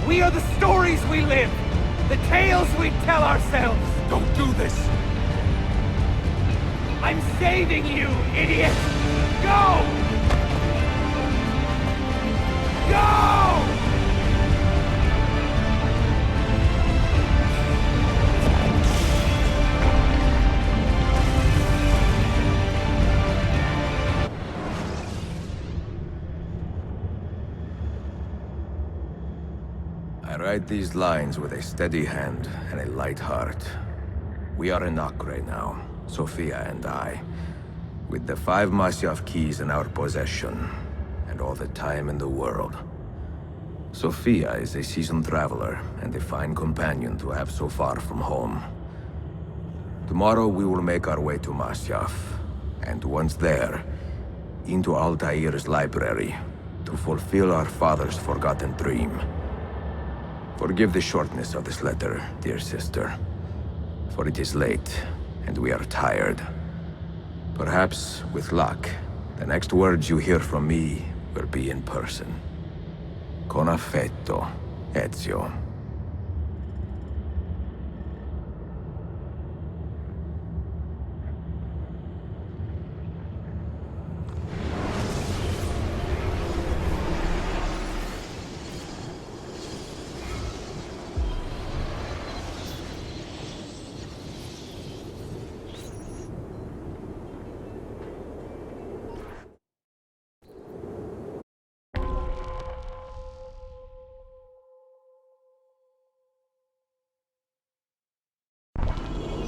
We are the stories we live, the tales we tell ourselves. Don't do this. I'm saving you, idiot! Go! Go! I write these lines with a steady hand and a light heart. We are in Acre now, Sophia and I, with the 5 Masyaf keys in our possession, and all the time in the world. Sophia is a seasoned traveler, and a fine companion to have so far from home. Tomorrow we will make our way to Masyaf, and once there, into Altair's library, to fulfill our father's forgotten dream. Forgive the shortness of this letter, dear sister, for it is late, and we are tired. Perhaps, with luck, the next words you hear from me will be in person. Con affetto, Ezio.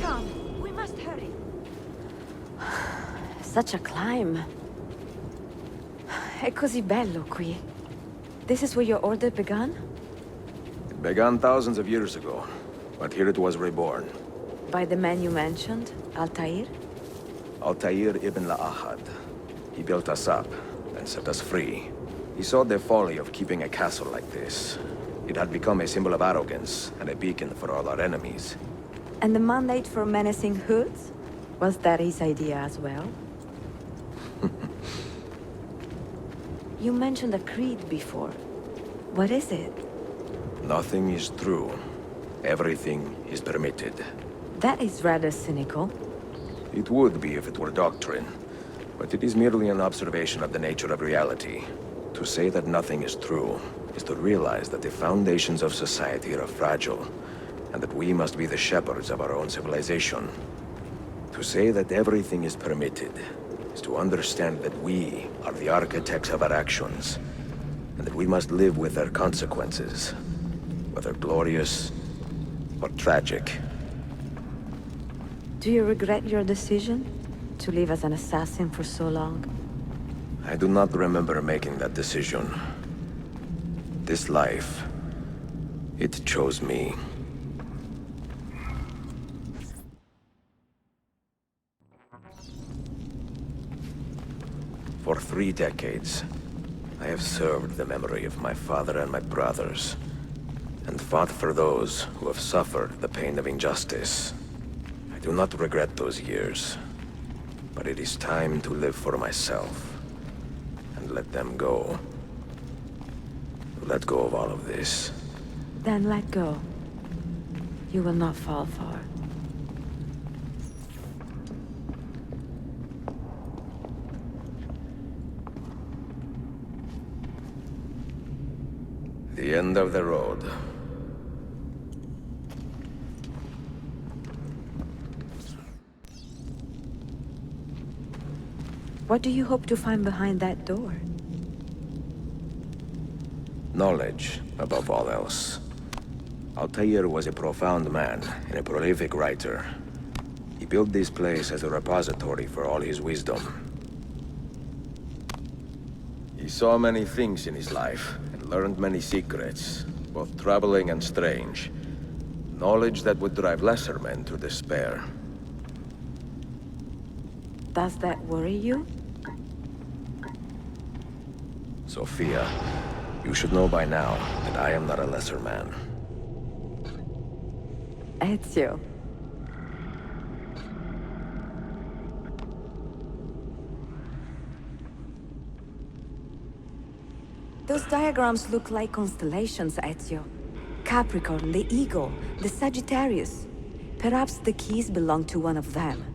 Come, we must hurry. Such a climb. È così bello qui. This is where your order began? It began thousands of years ago, but here it was reborn. By the man you mentioned, Altair? Altair ibn La'ahad. He built us up, and set us free. He saw the folly of keeping a castle like this. It had become a symbol of arrogance, and a beacon for all our enemies. And the mandate for menacing hoods? Was that his idea as well? You mentioned a creed before. What is it? Nothing is true. Everything is permitted. That is rather cynical. It would be if it were doctrine, but it is merely an observation of the nature of reality. To say that nothing is true is to realize that the foundations of society are fragile, and that we must be the shepherds of our own civilization. To say that everything is permitted is to understand that we are the architects of our actions, and that we must live with their consequences, whether glorious or tragic. Do you regret your decision to live as an assassin for so long? I do not remember making that decision. This life, it chose me. For 3 decades, I have served the memory of my father and my brothers, and fought for those who have suffered the pain of injustice. I do not regret those years, but it is time to live for myself, and let them go. Let go of all of this. Then let go. You will not fall far. The end of the road. What do you hope to find behind that door? Knowledge, above all else. Altair was a profound man and a prolific writer. He built this place as a repository for all his wisdom. He saw many things in his life, and learned many secrets, both troubling and strange. Knowledge that would drive lesser men to despair. Does that worry you? Sophia, you should know by now that I am not a lesser man. Ezio. Those diagrams look like constellations, Ezio. Capricorn, the Eagle, the Sagittarius. Perhaps the keys belong to one of them.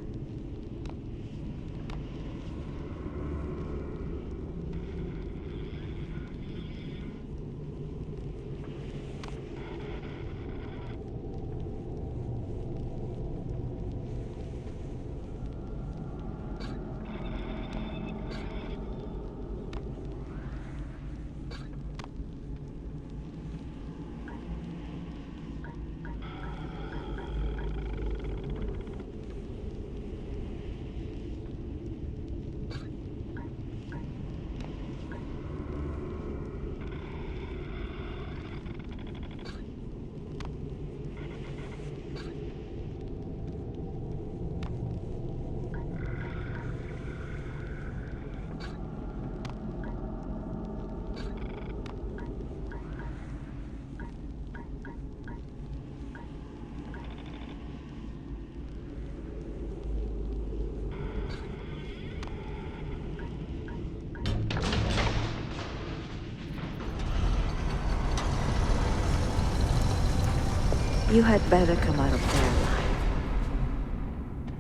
You had better come out of there alive.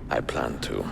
I plan to.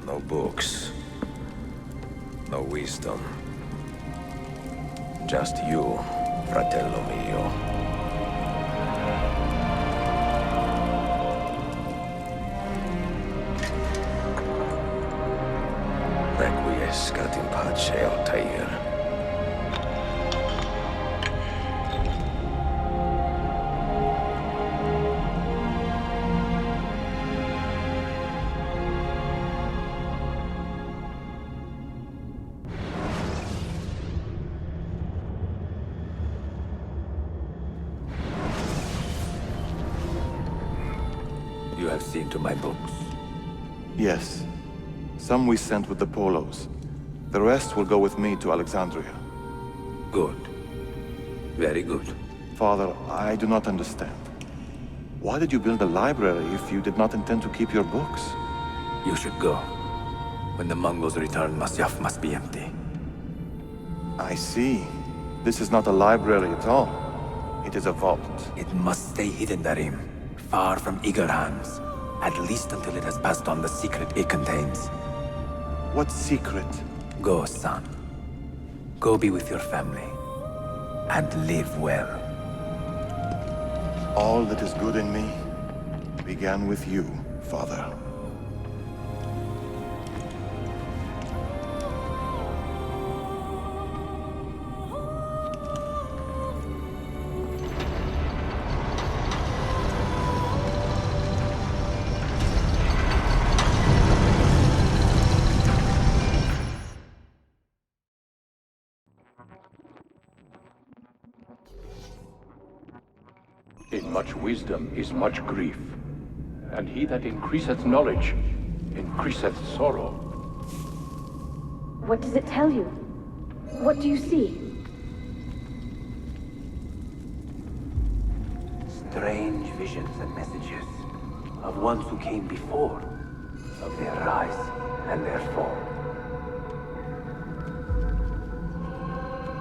No books. No wisdom. Just you, fratello mio. Requiescat in pace, Altair. You have seen to my books? Yes. Some we sent with the Polos. The rest will go with me to Alexandria. Good. Very good. Father, I do not understand. Why did you build a library if you did not intend to keep your books? You should go. When the Mongols return, Masyaf must be empty. I see. This is not a library at all. It is a vault. It must stay hidden, Darim. Far from eager hands. At least until it has passed on the secret it contains. What secret? Go, son. Go be with your family. And live well. All that is good in me began with you, Father. In much wisdom is much grief, and he that increaseth knowledge increaseth sorrow. What does it tell you? What do you see? Strange visions and messages of ones who came before, of their rise and their fall.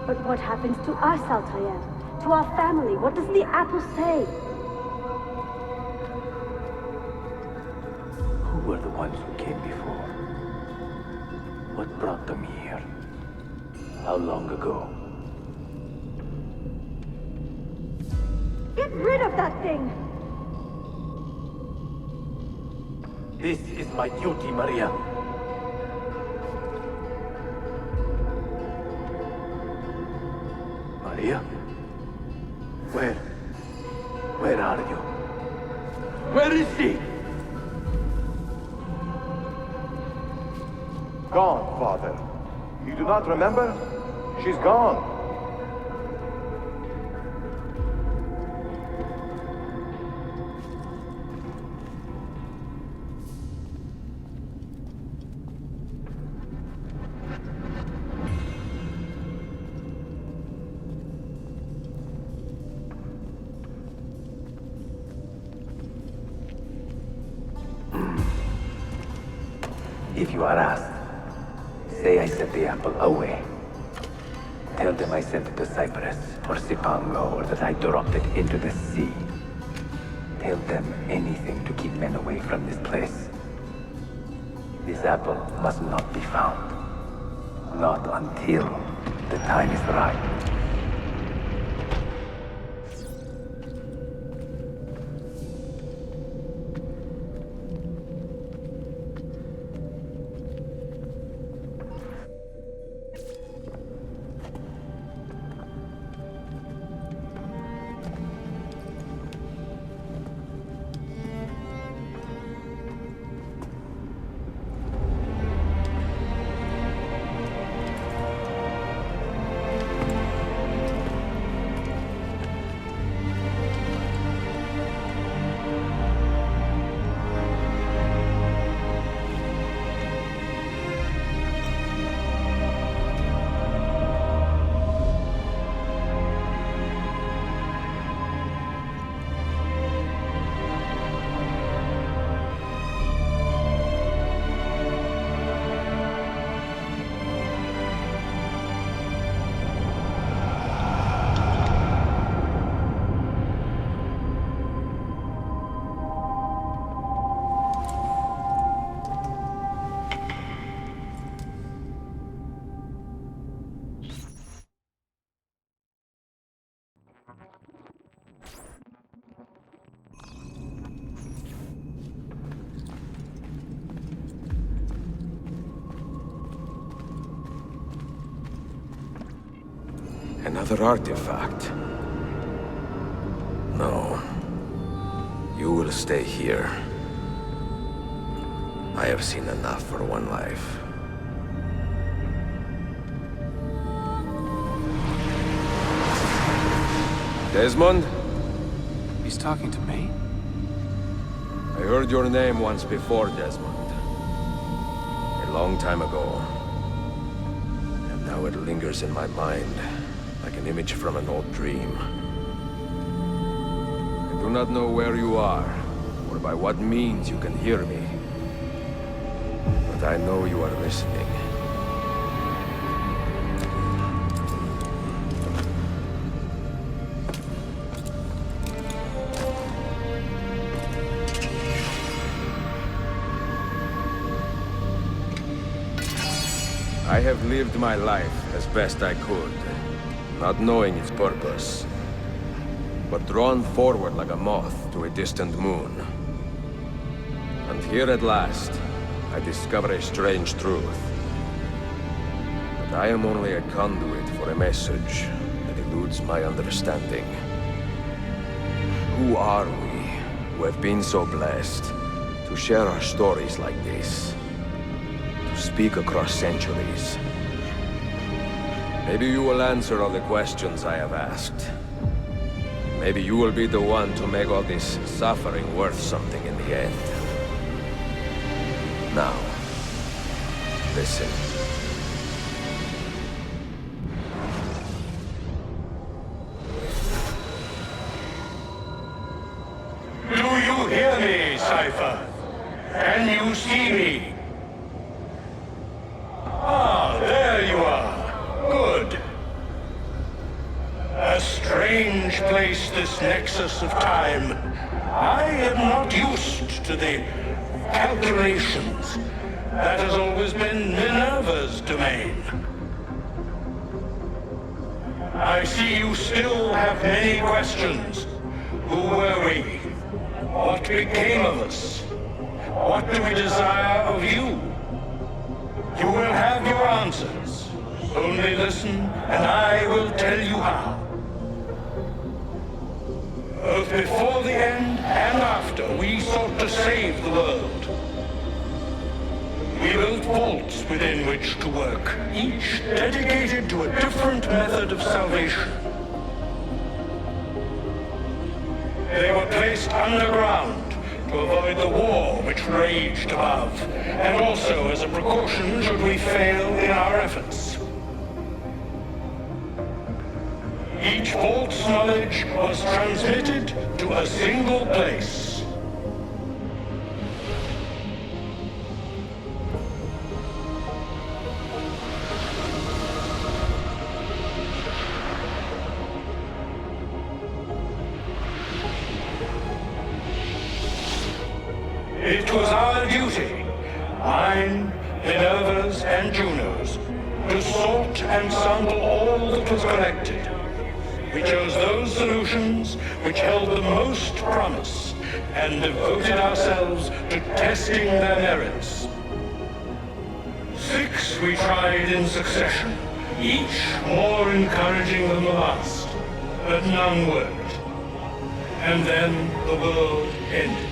But what happens to us, Altair? To our family? What does the apple say? Who were the ones who came before? What brought them here? How long ago? Get rid of that thing! This is my duty, Maria. Maria? Where are you? Where is she? Gone, Father. You do not remember? She's gone. If you are asked, say I sent the apple away. Tell them I sent it to Cyprus or Cipango, or that I dropped it into the sea. Tell them anything to keep men away from this place. This apple must not be found. Not until the time is right. Another artifact. No. You will stay here. I have seen enough for one life. Desmond? He's talking to me? I heard your name once before, Desmond. A long time ago. And now it lingers in my mind, like an image from an old dream. I do not know where you are, or by what means you can hear me. But I know you are listening. I have lived my life as best I could, not knowing its purpose, but drawn forward like a moth to a distant moon. And here at last, I discover a strange truth. But I am only a conduit for a message that eludes my understanding. Who are we, who have been so blessed, to share our stories like this? To speak across centuries? Maybe you will answer all the questions I have asked. Maybe you will be the one to make all this suffering worth something in the end. Now, listen. Can you see me? Ah, there you are. Good. A strange place, this nexus of time. I am not used to the calculations. That has always been Minerva's domain. I see you still have many questions. Who were we? What became of us? What do we desire of you? You will have your answers. Only listen, and I will tell you how. Both before the end and after, we sought to save the world. We built vaults within which to work, each dedicated to a different method of salvation. They were placed underground to avoid the war which raged above, and also as a precaution should we fail in our efforts. Each vault's knowledge was transmitted to a single place. It was our duty, mine, Minerva's, and Juno's, to sort and sample all that was collected. We chose those solutions which held the most promise, and devoted ourselves to testing their merits. 6 we tried in succession, each more encouraging than the last, but none worked. And then the world ended.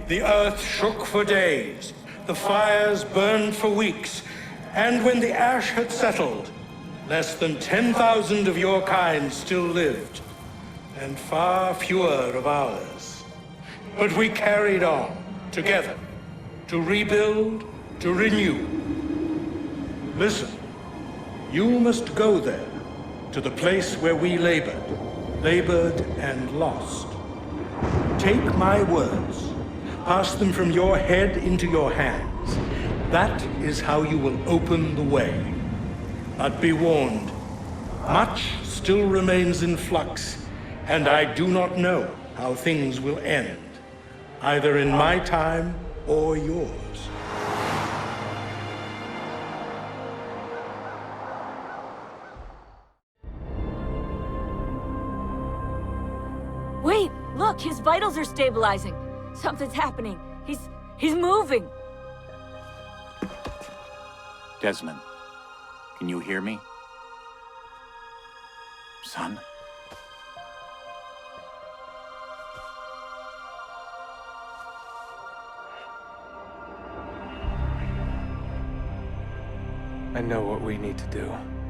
The earth shook for days, the fires burned for weeks, and when the ash had settled, less than 10,000 of your kind still lived, and far fewer of ours. But we carried on, together, to rebuild, to renew. Listen, you must go there, to the place where we labored and lost. Take my words. Pass them from your head into your hands. That is how you will open the way. But be warned, much still remains in flux, and I do not know how things will end, either in my time or yours. Wait, look, his vitals are stabilizing. Something's happening. He's moving. Desmond, can you hear me? Son? I know what we need to do.